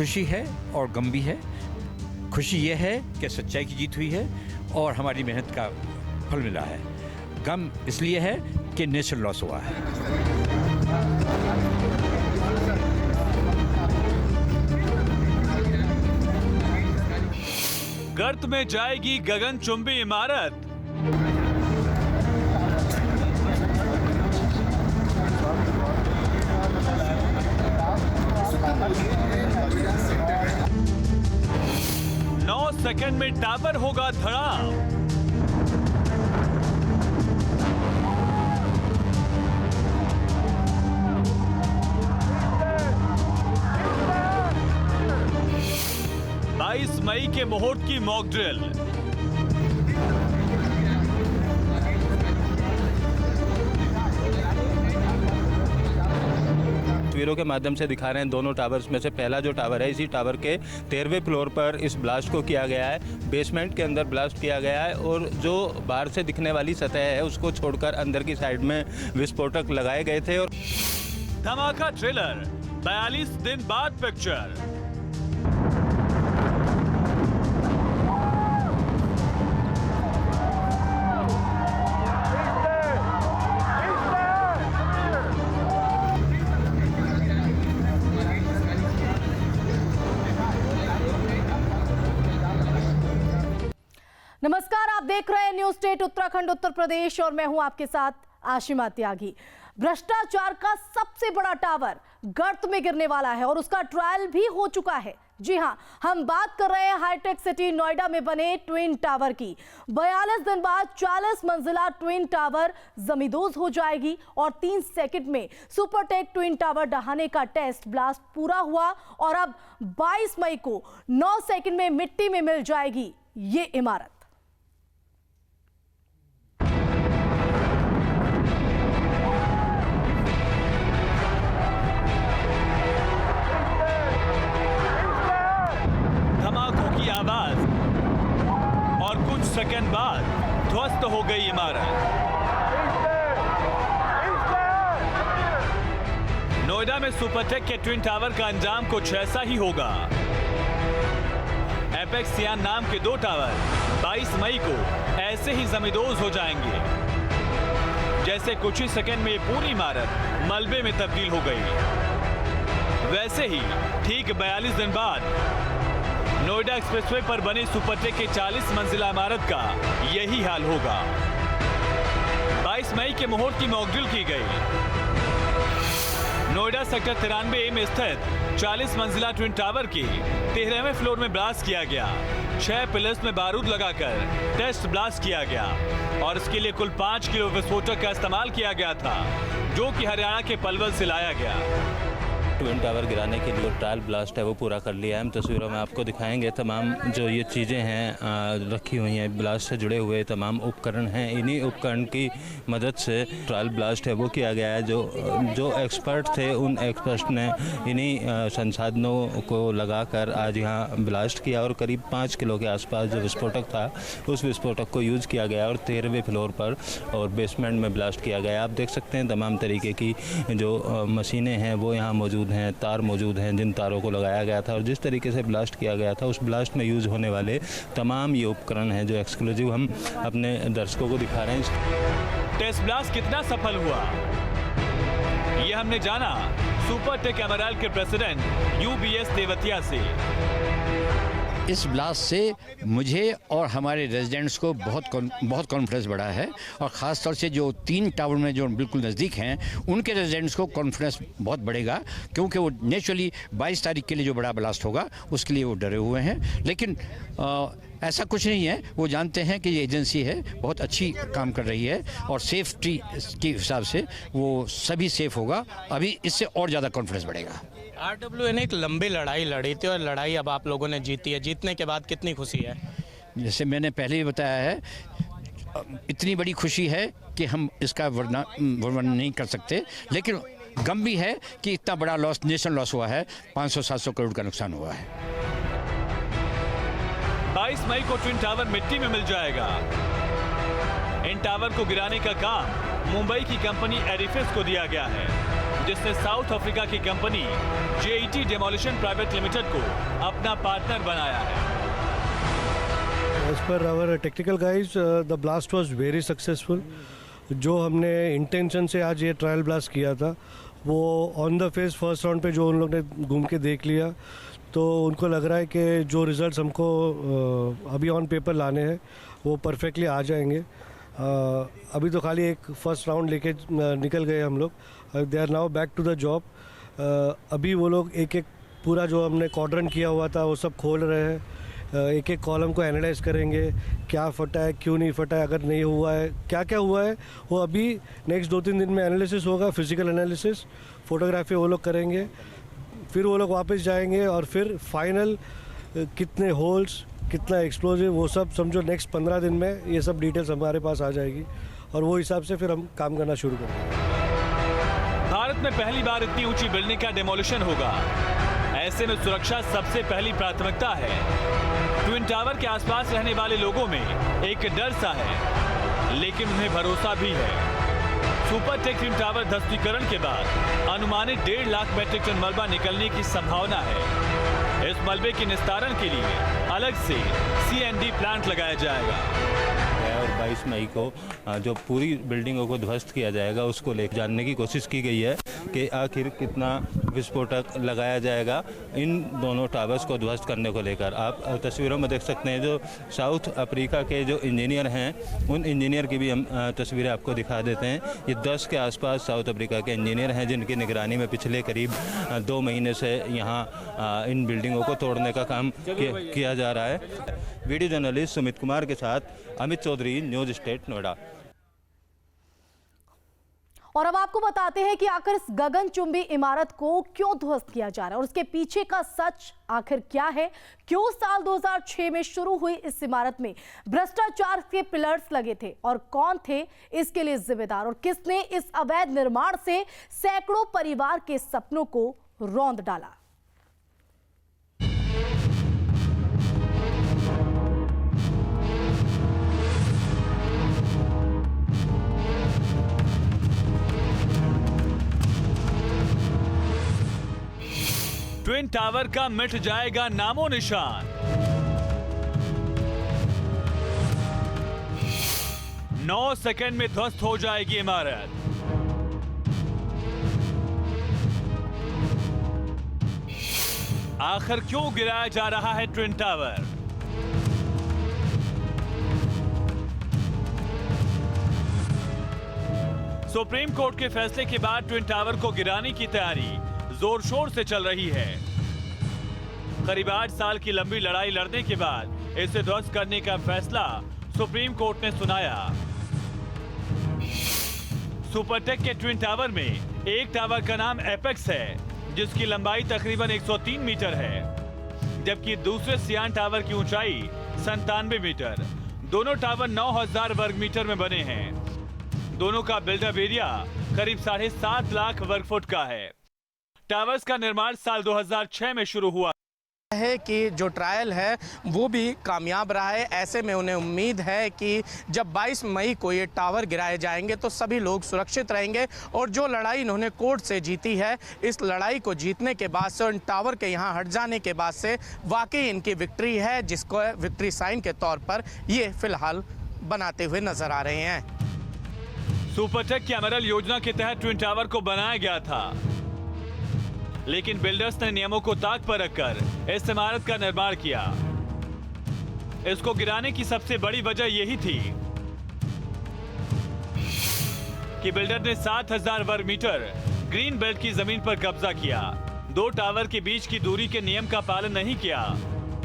खुशी है और गम भी है। खुशी ये है कि सच्चाई की जीत हुई है और हमारी मेहनत का फल मिला है। गम इसलिए है कि नेचुरल लॉस हुआ है। गर्त में जाएगी गगनचुंबी इमारत। सेकंड में टावर होगा धड़ाम। मई के मुहूर्त की मॉक ड्रिल। तस्वीरों के माध्यम से दिखा रहे हैं दोनों टावर्स में से पहला जो टावर है, इसी टावर के 13वें फ्लोर पर इस ब्लास्ट को किया गया है। बेसमेंट के अंदर ब्लास्ट किया गया है और जो बाहर से दिखने वाली सतह है उसको छोड़कर अंदर की साइड में विस्फोटक लगाए गए थे। और धमाका ट्रेलर 42 दिन बाद पिक्चर। नमस्कार, आप देख रहे हैं न्यूज स्टेट उत्तराखंड उत्तर प्रदेश और मैं हूं आपके साथ आशिमा त्यागी। भ्रष्टाचार का सबसे बड़ा टावर गर्त में गिरने वाला है और उसका ट्रायल भी हो चुका है। जी हां, हम बात कर रहे हैं हाईटेक सिटी नोएडा में बने ट्विन टावर की। 42 दिन बाद 40 मंजिला ट्विन टावर जमींदोज हो जाएगी और 3 सेकंड में सुपरटेक ट्विन टावर ढहाने का टेस्ट ब्लास्ट पूरा हुआ और अब 22 मई को 9 सेकंड में मिट्टी में मिल जाएगी ये इमारत। और कुछ सेकंड बाद ध्वस्त हो गई इमारत। नोएडा में सुपरटेक के ट्विन टावर का अंजाम कुछ ऐसा ही होगा। एपेक्स सियान नाम के 2 टावर 22 मई को ऐसे ही जमींदोज हो जाएंगे। जैसे कुछ ही सेकंड में ये पूरी इमारत मलबे में तब्दील हो गई, वैसे ही ठीक 42 दिन बाद नोएडा एक्सप्रेसवे पर बनी सुपरटेक के 40 मंजिला इमारत का यही हाल होगा। 22 मई के मुहूर्त की मॉक ड्रिल की गई। नोएडा सेक्टर 93 में स्थित 40 मंजिला ट्विन टावर की 13वें फ्लोर में ब्लास्ट किया गया। 6 पिलर्स में बारूद लगाकर टेस्ट ब्लास्ट किया गया और इसके लिए कुल 5 किलो विस्फोटक का इस्तेमाल किया गया था, जो कि हरियाणा के पलवल से लाया गया। ट्विन टावर गिराने के लिए ट्रायल ब्लास्ट है वो पूरा कर लिया है। हम तस्वीरों में आपको दिखाएंगे तमाम जो ये चीज़ें हैं रखी हुई हैं, ब्लास्ट से जुड़े हुए तमाम उपकरण हैं। इन्हीं उपकरण की मदद से ट्रायल ब्लास्ट है वो किया गया है। जो एक्सपर्ट थे उन एक्सपर्ट ने इन्हीं संसाधनों को लगाकर आज यहाँ ब्लास्ट किया और करीब 5 किलो के आसपास जो विस्फोटक था उस विस्फोटक को यूज़ किया गया और 13वें फ्लोर पर और बेसमेंट में ब्लास्ट किया गया। आप देख सकते हैं तमाम तरीके की जो मशीनें हैं वो यहाँ मौजूद हैं, तार मौजूद हैं जिन तारों को लगाया गया था और जिस तरीके से ब्लास्ट किया गया था उस ब्लास्ट में यूज़ होने वाले तमाम ये उपकरण हैं जो एक्सक्लूसिव हम अपने दर्शकों को दिखा रहे हैं। टेस्ट ब्लास्ट कितना सफल हुआ ये हमने जाना सुपरटेक एमआरएल के प्रेसिडेंट यूबीएस तेवतिया से। इस ब्लास्ट से मुझे और हमारे रेजिडेंट्स को बहुत कॉन्फिडेंस बढ़ा है और ख़ास तौर से जो 3 टावर में जो बिल्कुल नज़दीक हैं उनके रेजिडेंट्स को कॉन्फिडेंस बहुत बढ़ेगा, क्योंकि वो नेचुरली 22 तारीख के लिए जो बड़ा ब्लास्ट होगा उसके लिए वो डरे हुए हैं। लेकिन ऐसा कुछ नहीं है, वो जानते हैं कि ये एजेंसी है बहुत अच्छी काम कर रही है और सेफ्टी के हिसाब से वो सभी सेफ होगा। अभी इससे और ज़्यादा कॉन्फिडेंस बढ़ेगा। RWA ने एक लंबी लड़ाई लड़ी थी और लड़ाई अब आप लोगों ने जीती है। जीतने के बाद कितनी खुशी है? जैसे मैंने पहले ही बताया है, इतनी बड़ी खुशी है कि हम इसका वर्णन नहीं कर सकते, लेकिन गम भी है कि इतना बड़ा लॉस, नेशनल लॉस हुआ है। 500-700 करोड़ का नुकसान हुआ है। 22 मई को ट्विन टावर मिट्टी में मिल जाएगा। इन टावर को गिराने का काम मुंबई की कंपनी एडिफिस को दिया गया है। जिसने साउथ अफ्रीका की company JET demolition private limited को अपना पार्टनर बनाया है। As per our technical guys, the blast was very successful. जो हमने इंटेंशन से आज ये ट्रायल ब्लास्ट किया था वो on the face first round पे जो उन लोग ने घूम के देख लिया तो उनको लग रहा है कि जो रिजल्ट्स हमको अभी ऑन पेपर लाने हैं वो परफेक्टली आ जाएंगे। अभी तो खाली एक फर्स्ट राउंड लेके निकल गए हम लोग, they are now back to the job. अभी वो लोग एक एक पूरा जो हमने क्वाड्रेंट किया हुआ था वो सब खोल रहे हैं, एक एक कॉलम को एनालाइज करेंगे, क्या फटा है क्यों नहीं फटा है, अगर नहीं हुआ है क्या क्या हुआ है वो अभी नेक्स्ट 2-3 दिन में एनालिसिस होगा, फिजिकल एनालिसिस, फोटोग्राफी वो लोग करेंगे, फिर वो लोग वापस जाएंगे और फिर फाइनल कितने होल्स कितना एक्सप्लोजिव वो सब समझो नेक्स्ट 15 दिन में ये सब डिटेल्स हमारे पास आ जाएगी और वो हिसाब से फिर हम काम करना शुरू करेंगे। भारत में पहली बार इतनी ऊंची बिल्डिंग का डेमोलिशन होगा, ऐसे में सुरक्षा सबसे पहली प्राथमिकता है। ट्विन टावर के आसपास रहने वाले लोगों में एक डर सा है, लेकिन उन्हें भरोसा भी है। सुपरटेक ट्विन टावर ध्वस्तीकरण के बाद अनुमानित 1.5 लाख मेट्रिक टन मलबा निकलने की संभावना है। इस मलबे के निस्तारण के लिए अलग से CND प्लांट लगाया जाएगा और 22 मई को जो पूरी बिल्डिंगों को ध्वस्त किया जाएगा उसको लेकर जानने की कोशिश की गई है कि आखिर कितना विस्फोटक लगाया जाएगा इन दोनों टावर्स को ध्वस्त करने को लेकर। आप तस्वीरों में देख सकते हैं जो साउथ अफ्रीका के जो इंजीनियर हैं उन इंजीनियर की भी हम तस्वीरें आपको दिखा देते हैं। ये 10 के आसपास साउथ अफ्रीका के इंजीनियर हैं जिनकी निगरानी में पिछले करीब 2 महीने से यहाँ इन बिल्डिंगों को तोड़ने का काम किया जा रहा है। वीडियो जर्नलिस्ट सुमित कुमार के साथ अमित चौधरी, न्यूज स्टेट, नोएडा। और अब आपको बताते हैं कि आखिर इस गगनचुंबी इमारत को क्यों ध्वस्त किया जा रहा है और उसके पीछे का सच आखिर क्या है। क्यों साल 2006 में शुरू हुई इस इमारत में भ्रष्टाचार के पिलर्स लगे थे और कौन थे इसके लिए जिम्मेदार और किसने इस अवैध निर्माण से सैकड़ों परिवार के सपनों को रौंद डाला। ट्विन टावर का मिट जाएगा नामो निशान। 9 सेकंड में ध्वस्त हो जाएगी इमारत। आखिर क्यों गिराया जा रहा है ट्विन टावर? सुप्रीम कोर्ट के फैसले के बाद ट्विन टावर को गिराने की तैयारी जोर शोर से चल रही है। करीब 8 साल की लंबी लड़ाई लड़ने के बाद इसे ध्वस्त करने का फैसला सुप्रीम कोर्ट ने सुनाया। सुपरटेक के ट्विन टावर में एक टावर का नाम एपेक्स है जिसकी लंबाई तकरीबन 103 मीटर है, जबकि दूसरे सियान टावर की ऊंचाई 97 मीटर। दोनों टावर 9000 वर्ग मीटर में बने हैं। दोनों का बिल्डअप एरिया करीब 7.5 लाख वर्ग फुट का है। टावर्स का निर्माण साल 2006 में शुरू हुआ है कि जो ट्रायल है वो भी कामयाब रहा है। ऐसे में उन्हें उम्मीद है कि जब 22 मई को ये टावर गिराए जाएंगे तो सभी लोग सुरक्षित रहेंगे और जो लड़ाई इन्होंने कोर्ट से जीती है, इस लड़ाई को जीतने के बाद से, उन टावर के यहाँ हट जाने के बाद से वाकई इनकी विक्ट्री है, जिसको विक्ट्री साइन के तौर पर ये फिलहाल बनाते हुए नजर आ रहे हैं। सुपरटेक की अमरल योजना के तहत ट्विन टावर को बनाया गया था, लेकिन बिल्डर्स ने नियमों को ताक पर रखकर इस इमारत का निर्माण किया। इसको गिराने की सबसे बड़ी वजह यही थी कि बिल्डर ने 7000 वर्ग मीटर ग्रीन बेल्ट की जमीन पर कब्जा किया। 2 टावर के बीच की दूरी के नियम का पालन नहीं किया।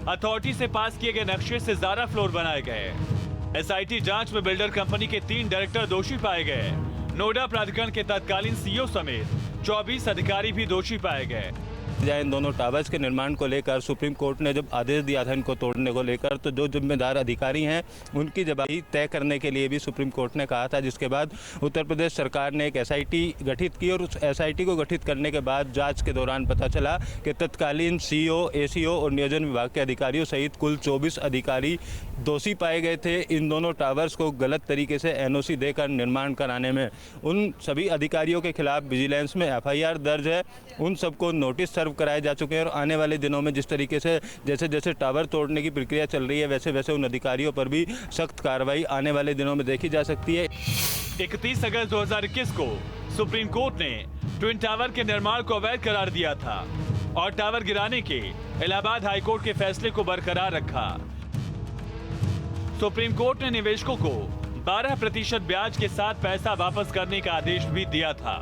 अथॉरिटी से पास किए गए नक्शे से ज्यादा फ्लोर बनाए गए। SIT जांच में बिल्डर कंपनी के 3 डायरेक्टर दोषी पाए गए। नोएडा प्राधिकरण के तत्कालीन CEO समेत 24 अधिकारी भी दोषी पाए गए। इन दोनों टावर्स के निर्माण को लेकर सुप्रीम कोर्ट ने जब आदेश दिया था इनको तोड़ने को लेकर, तो जो जिम्मेदार अधिकारी हैं उनकी जवाबदेही तय करने के लिए भी सुप्रीम कोर्ट ने कहा था, जिसके बाद उत्तर प्रदेश सरकार ने एक एसआईटी गठित की और उस एसआईटी को गठित करने के बाद जांच के दौरान पता चला कि तत्कालीन सीईओ, एसीओ और नियोजन विभाग के अधिकारियों सहित कुल 24 अधिकारी दोषी पाए गए थे इन दोनों टावर्स को गलत तरीके से एनओसी देकर निर्माण कराने में। उन सभी अधिकारियों के खिलाफ विजिलेंस में एफआईआर दर्ज है, उन सबको नोटिस सर्व कराए जा चुके हैं और आने वाले दिनों में जिस तरीके से जैसे जैसे टावर तोड़ने की प्रक्रिया चल रही है वैसे वैसे उन अधिकारियों पर भी सख्त कार्रवाई आने वाले दिनों में देखी जा सकती है। 31 अगस्त 2021 को सुप्रीम कोर्ट ने ट्विन टावर के निर्माण को अवैध करार दिया था और टावर गिराने के इलाहाबाद हाईकोर्ट के फैसले को बरकरार रखा। सुप्रीम कोर्ट ने निवेशकों को 12% ब्याज के साथ पैसा वापस करने का आदेश भी दिया था।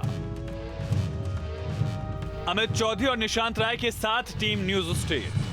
अमित चौधरी और निशांत राय के साथ टीम न्यूज स्टेट।